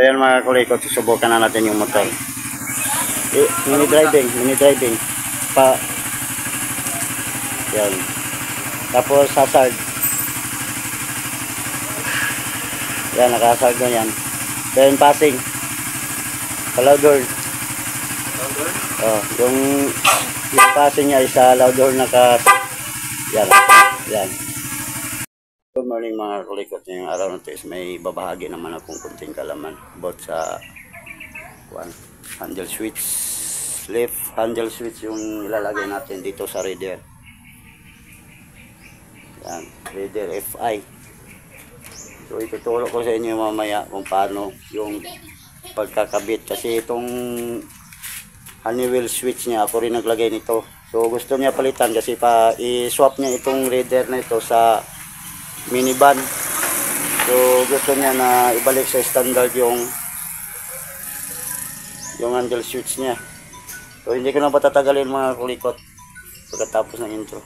ayan mga kulikot, susubukan na natin yung motor. Mini driving. Yan. Tapos hazard. Yan, naka-hazard na yan. Then passing. Loud horn. Yung passing niya is sa loud horn yan. Good morning mga kulikot. Ngayong araw na ito is may babahagi naman akong kunting kalaman about sa handle switch. Left handle switch yung ilalagay natin dito sa reader. Yan, reader FI. So ituturo ko sa inyo mamaya kung paano yung pagkakabit. Kasi itong Honeywell switch niya, ako rin naglagay nito. So gusto niya palitan kasi i-swap niya itong reader na ito sa minivan. So gusto niya na ibalik sa standard yung handle switch niya. So hindi ko na patatagalin mga kulikot pagkatapos ng intro.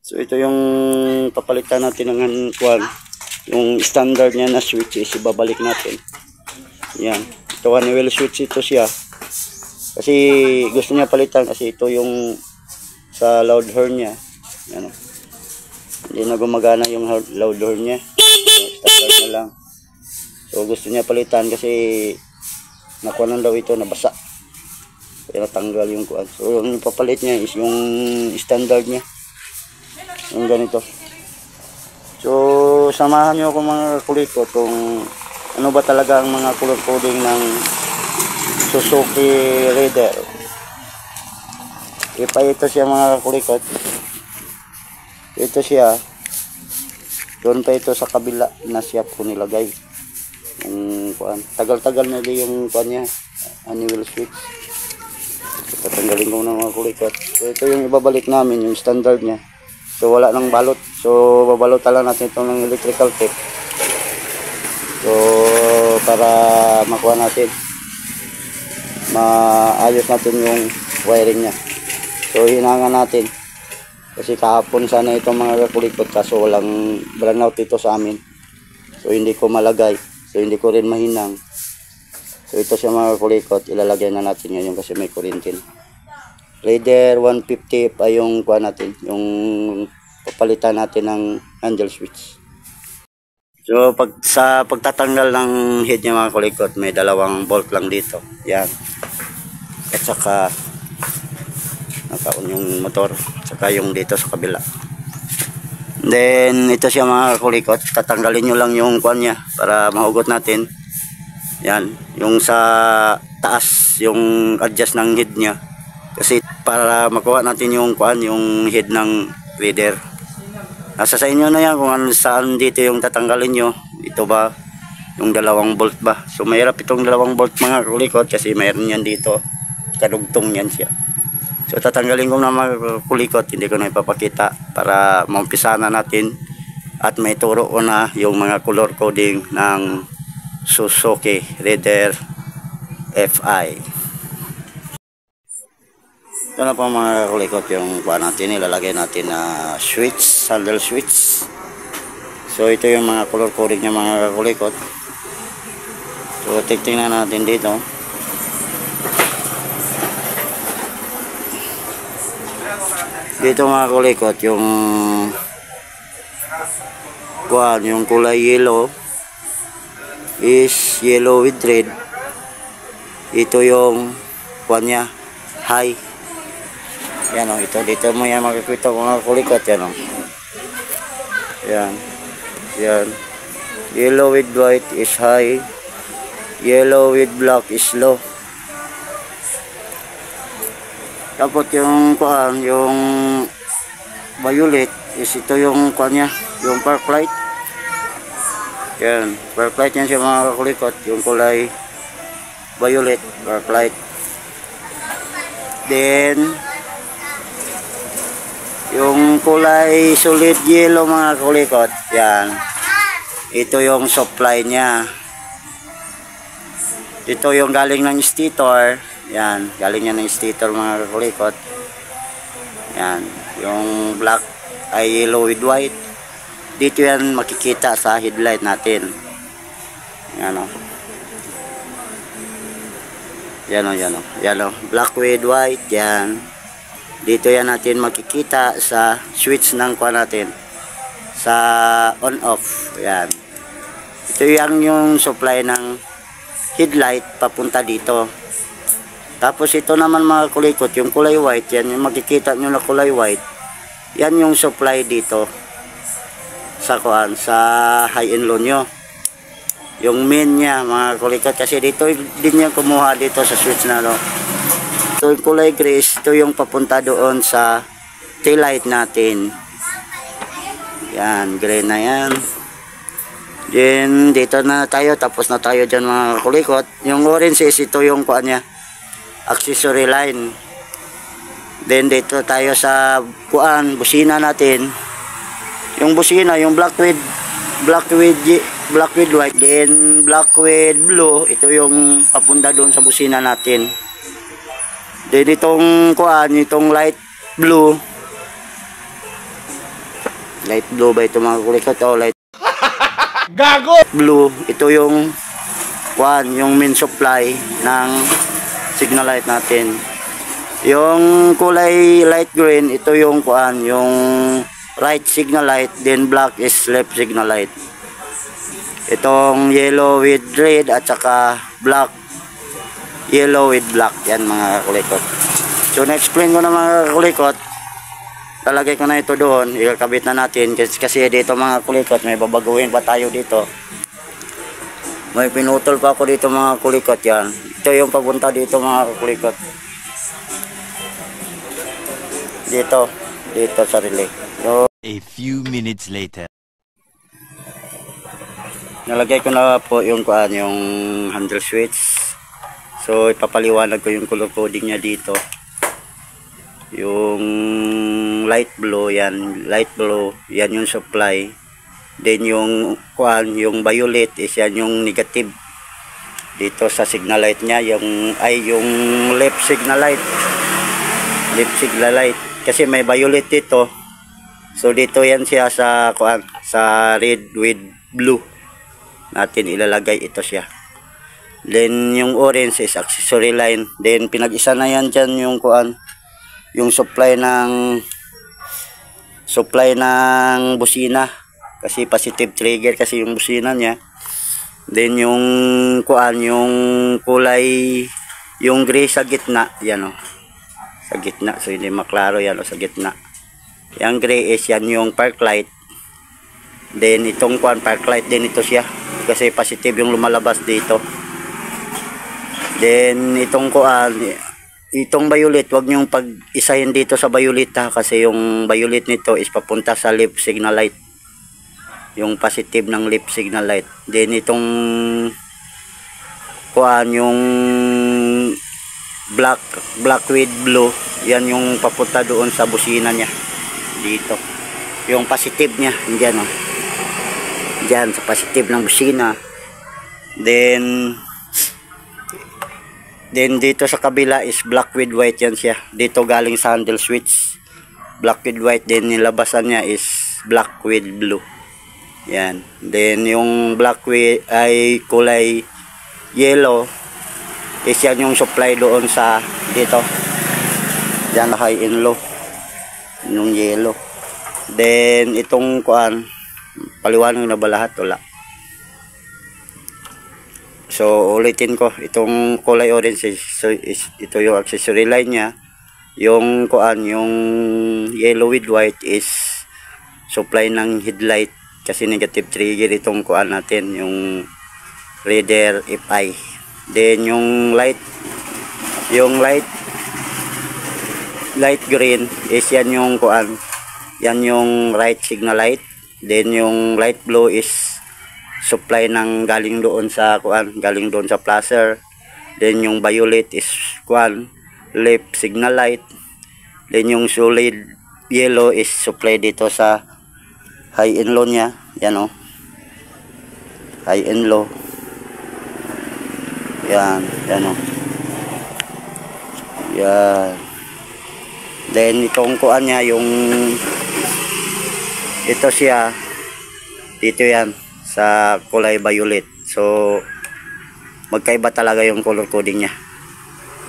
So ito yung papalitan natin ng yung standard niya na switch is ibabalik natin. Yan. Ito Honeywell switch ito siya. Kasi gusto niya palitan kasi ito yung sa loud horn niya. Yan. Hindi na gumagana yung loud horn niya. Standard na lang. So gusto niya palitan kasi nakuha daw ito, nabasa. Kaya natanggal yung kuwan. So yung papalit niya is yung standard niya. Yung ganito. So samahan nyo ako mga kulikot kung ano ba talaga ang mga color coding ng Suzuki Raider. Ito siya mga kulikot. Ito siya. Doon pa ito sa kabila na siya po nilagay. Yung kuan. Tagal-tagal na din yung kuan niya. Honeywell switch. Tatanggalin ko na mga kulikot. So ito yung ibabalik namin, yung standard niya. So wala nang balot. So babalutan lang natin ito ng electrical tape. So para makuha natin, maayos natin yung wiring niya. So hinangan natin. Kasi kahapon sana itong mga kulikot kaso walang brownout ito sa amin. So hindi ko malagay. So hindi ko rin mahinang. So ito siya mga kulikot. Ilalagay na natin ngayon kasi may kurintin. Raider 150 pa yung kuha natin, yung papalitan natin ng handle switch. So sa pagtatanggal ng head niya mga kulikot, may dalawang bolt lang dito. Yan. At saka nakaon yung motor, saka yung dito sa kabila. Then ito siya mga kulikot, tatanggalin nyo lang yung kuha niya para mahugot natin. Yan, yung sa taas, yung adjust ng head niya. Kasi para makuha natin yung kuan, yung head ng reader. Nasa sa inyo na yan kung saan dito yung tatanggalin nyo. Ito ba yung dalawang bolt ba? So mahirap itong dalawang bolt mga kulikot kasi mayroon yan dito. Kadugtong yan siya. So tatanggalin ko na mga kulikot, hindi ko na ipapakita para maumpisa na natin. At may turo ko na yung mga color coding ng Suzuki Raider FI. Ito na po mga kulikot yung kuha natin, ilalagay natin na switch, handle switch. So ito yung mga color coding niya mga kulikot. So tingnan natin dito. Dito mga kulikot yung kuha, yung kulay yellow is yellow with red. Ito yung kuha niya, high. Yan o, ito dito mo yan makikita mga kulikot. Yan o, yan, yan. Yellow with white is high, yellow with black is low. Tapos yung kuan, yung violet is ito yung kuan niya, yung park light. Yan, park light yan siya mga kulikot, yung kulay violet, park light. Then yung kulay solid yellow mga kulikot, yan, ito yung supply niya. Ito yung galing ng stator. Yan, galing yan ng stator mga kakulikot. Yan, yung black ay yellow with white. Dito yan makikita sa headlight natin. Yan o. Yan o, yan o. Yan o, black with white. Yan. Dito yan natin makikita sa switch ng kuha natin. Sa on off. Yan. Ito yan yung supply ng headlight papunta dito. Tapos ito naman mga kulikot, yung kulay white, yan yung makikita nyo na kulay white. Yan yung supply dito sa kuan, sa high and low nyo. Yung main niya mga kulikot, kasi dito din yan kumuha dito sa switch na no. Ito yung kulay gray, ito yung papunta doon sa tail light natin. Yan, gray na yan. Then dito na tayo, tapos na tayo dyan mga kulikot. Yung orange is ito yung kuan niya, accessory line. Then dito tayo sa kuan, busina natin. Yung busina, yung black with white, then black with blue, ito yung papunta doon sa busina natin. Then itong kuan, itong light blue ba ito mga kulikot? Oh, light gago blue, ito yung kuan, yung main supply ng signal light natin. Yung kulay light green, ito yung kuan, yung right signal light, then black is left signal light. Itong yellow with red at saka black, yellow with black, yan mga kulikot. So na-explain ko na mga kulikot, talagay ko na ito doon, ikakabit na natin kasi dito mga kulikot may babaguhin pa tayo dito. May pinutol pa ako dito mga kulikot. Yan, ito yung papunta dito mga kulikot, dito sa relay. So, a few minutes later, nalagay ko na po yung kuan, yung handle switch. So ipapaliwanag ko yung color coding niya dito. Yung light blue, yan yung supply. Then yung kuan, yung violet is yan yung negative dito sa signal light niya, yung left signal light. Kasi may violet dito. So dito yan siya sa kuan, sa red with blue natin ilalagay, ito siya. Then yung orange is accessory line. Then pinag-isa na yan dyan yung kuan, yung supply ng busina, kasi positive trigger kasi yung busina niya. Then yung kuan, yung kulay, yung gray sa gitna, yan o, sa gitna, so hindi maklaro, yan o, sa gitna. Yung gray is yan yung park light. Then itong kuan, park light din ito siya, kasi positive yung lumalabas dito. Then itong kuan, itong violet, wag niyong pag-isahin dito sa violet ha, kasi yung violet nito is papunta sa left signal light, yung positive ng left signal light. Then itong kuan, yung black with blue, yan yung papunta doon sa busina niya dito, yung positive niya diyan, oh, diyan sa positive ng busina. Then dito sa kabila is black with white, yan siya. Dito galing sa handle switch, black with white. Then nilabasan niya is black with blue. Yan. Then yung black with ay kulay yellow is yan yung supply doon sa dito. Yan, high and low. Yung yellow. Then itong kuan, paliwanag na ba lahat? Wala. So ulitin ko, itong kulay orange is ito yung accessory line niya. Yung kuan, yung yellow with white is supply ng headlight, kasi negative trigger itong kuan natin, yung reader FI. Then yung light green is yan yung kuan, yan yung right signal light. Then yung light blue is supply ng galing doon sa kuan, galing doon sa placer. Then yung violet is kuan, left signal light. Then yung solid yellow is supply dito sa high and low niya, yan o, high and low. Yan, yan o. Yan. Then itong kuan niya, yung ito siya dito yan sa kulay violet. So magkaiba talaga yung color coding niya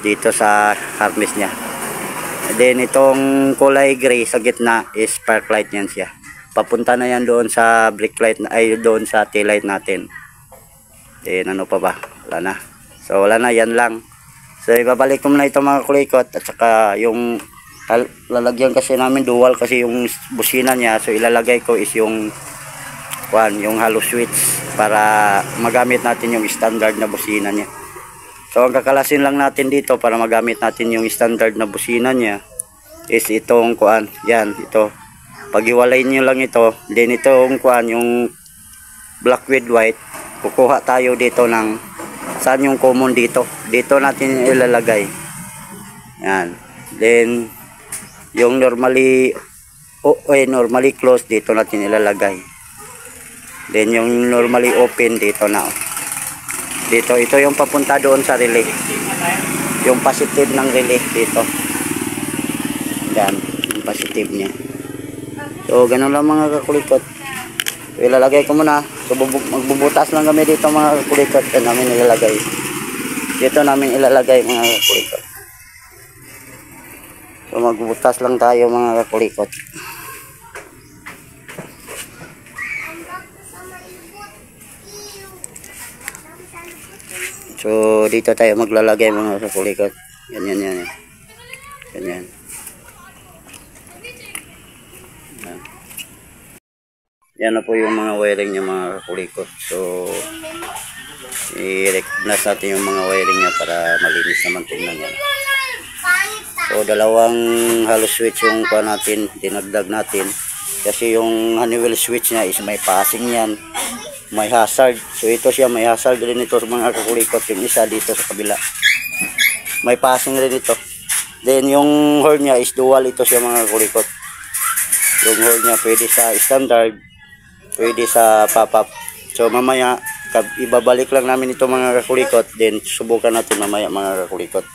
dito sa harness niya. Then itong kulay gray sa gitna is spark light yan siya. Papunta na yan doon sa brake light, ay doon sa tail light natin. Then ano pa ba? Wala na. So wala na, yan lang. So ibabalik ko muna ito mga kulikot, at saka yung lalagyan kasi namin dual kasi yung busina niya. So ilalagay ko is yung yung hollow switch para magamit natin yung standard na busina niya. So ang kakalasin lang natin dito para magamit natin yung standard na busina niya is itong yan, ito. Paghiwalay niyo lang ito, then itong yung black with white, kukuha tayo dito ng saan yung common dito. Dito natin ilalagay. Yan. Then yung normally closed dito natin ilalagay. Then yung normally open dito na. Dito, ito yung papunta doon sa relay. Yung positive ng relay dito. Yan, yung positive niya. So ganun lang mga kakulikot. Ilalagay ko muna. So magbubutas lang kami dito mga kakulikot. Yan namin ilalagay. Dito namin ilalagay mga kakulikot. So magbubutas lang tayo mga kakulikot. So dito tayo maglalagay mga kakulikot. Yan. Ganyan. Yan na po yung mga wiring niya mga kakulikot. So i-recognize natin yung mga wiring niya para malinis naman tingnan niya. So dalawang hollow switch yung natin, dinagdag natin. Kasi yung Honeywell switch niya is may passing yan, may hazard. So ito siya, may hazard rin ito mga kakulikot. Yung isa dito sa kabila, may passing rin ito. Then yung horn niya is dual ito siya mga kakulikot. Yung horn niya pwede sa standard, pwede sa pop-up. So mamaya ibabalik lang namin ito mga kakulikot. Then subukan natin mamaya mga kakulikot.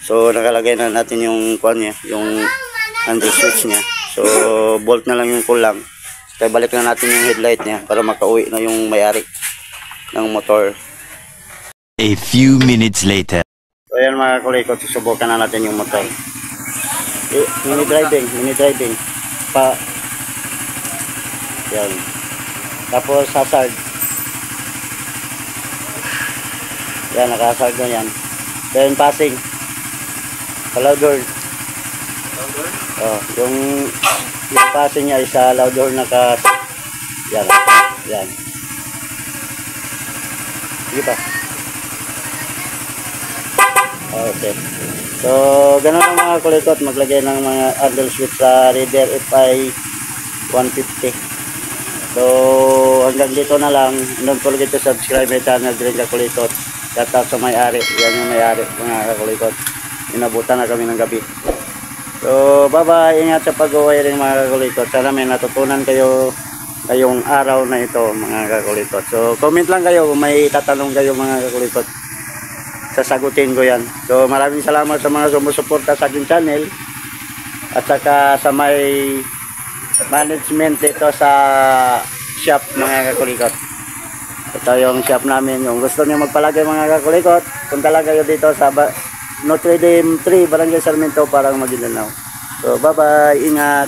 So nakalagay na natin yung niya, yung anti-switch niya. So bolt na lang yung kulang. Kaya balik na natin yung headlight niya para makauwi na yung may-ari ng motor. A few minutes later. So ayan mga kakulikot, susubukan na natin yung motor. Mini driving. Yan. Tapos hazard. Yan, naka-hazard na yan. Then passing. Loud door. Oh, yung passing niya isa loud door naka yan. Sige pa. Okay. So, ganun ang mga kulikot, maglagay ng mga handle switch sa Raider FI 150. So, hanggang dito na lang. Don't forget to subscribe my channel, Green Kulikot. Shout out sa may-ari. Yan yung may-ari mga kulikot. Inabutan na kami ng gabi. So bye bye, ingat sa pag-wiring mga kakulikot. Sana may natutunan kayo ngayong araw na ito mga kakulikot. So comment lang kayo kung may tatanong kayo mga kakulikot, sasagutin ko yan. So maraming salamat sa mga sumusuporta sa aking channel, at saka sa may management dito sa shop mga kakulikot. Ito yung shop namin. Yung gusto niyo magpalagay mga kakulikot, punta lang kayo dito sa Notre Dame 3, Barangay Sarmiento, Parang Maguindanao. So bye bye, ingat.